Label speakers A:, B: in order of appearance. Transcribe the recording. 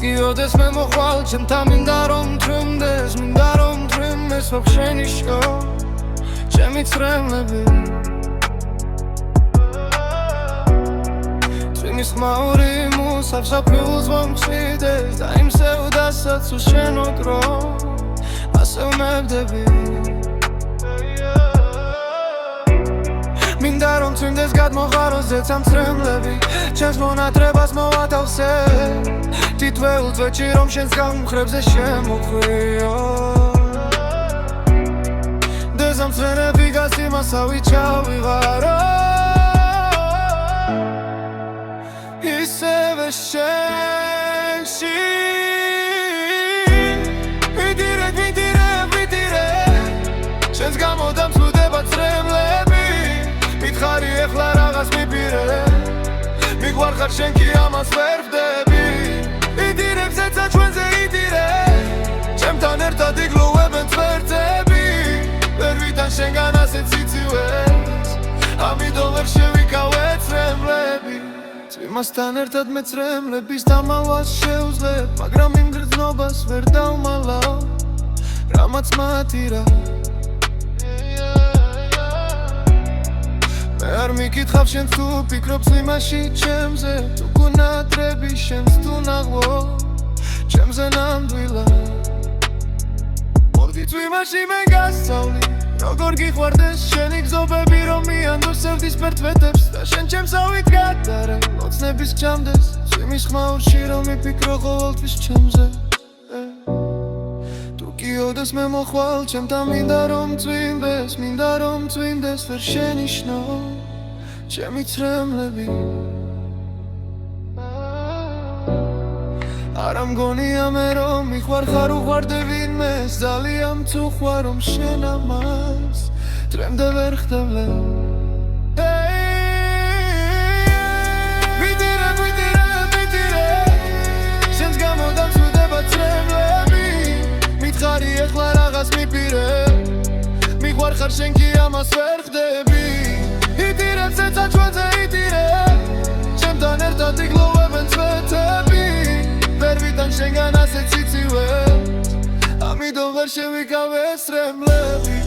A: გიოდეს მე მოხვალ ჩემთან მინდა რომ თრიმდეს მინდა რომ თრიმდეს ვახშენი შო ჩემი ცრემლები თრიმის ხმაური მოსაფშაფილს მომხსიდეს და იმ სევდასაც უშენო დრო ასე ვნებდები მინდა რომ თვინდეს გადმოხაროს ზეცამ ცრემლები ჩემს მონატრებას მოვათავსე თითოეულ თვეში რომ შენს გამხრებზე შემოხვიო დეზამცრენები გასიმასავი ჩავიღარო ისევე შენში ვიდირე შენს გამო დამსვდება ცრემლები მითხარი ეხლა რაღაც მიპირე მიყვარხარ შენ კი ამას ვერ ვდები იდირებზეცა ჩვენზე იდირე ჩემთან ერთად იგლოვებენ წვერწები ვერ ვიტან შენგან ასეთ სიცივეს ამიტომ ვერ შევიკავე ცრემლები წვიმასთან ერთად მე ცრემლების დამალვას შეუძლებ მაგრამ იმ გრძნობას ვერ დავმალავ რამაც მათირა არ მიკითხავ შენს თუ ფიქრობ წვიმაში ჩემზე თუ გუნატრები შენს თუ ნაღო ჩემზე ნამდვილად მოდი წვიმაში მე გასწავლი როგორ გიყვარდეს შენი გზობები რომ მიანდოს სევდის ფერტვეტებს და შენ ჩემსავით გადარე ოცნების ჩამდეს წვიმის ხმაურში რომ მიფიქრო ყოველთვის ჩემზე თუ გიოდეს მე მოხვალ ჩემთან მინდა რომ წვიმდეს ვერ შენიშნო ჩემი ცრემლები არ ამგონია მე რომ მიყვარხარ უყვარდე ვინმეს ძალიან თუ ხვარ რომ შენ ამას თრემდე ვერ ხდავლე ვიდირე შენს გამო დამსვდება ცრემლები მითხარი ეხლა რაღაც მიპირე მიყვარხარ შენ კი ამას ვერ ხდები იდირებზეცა ჩვენზე იდირე ჩემთან ერთად იგლოვებენ წვეთები ვერ ვიტან შენგან ასეთ სიცივეს ამიტომ ვერ შევიკავე ცრემლები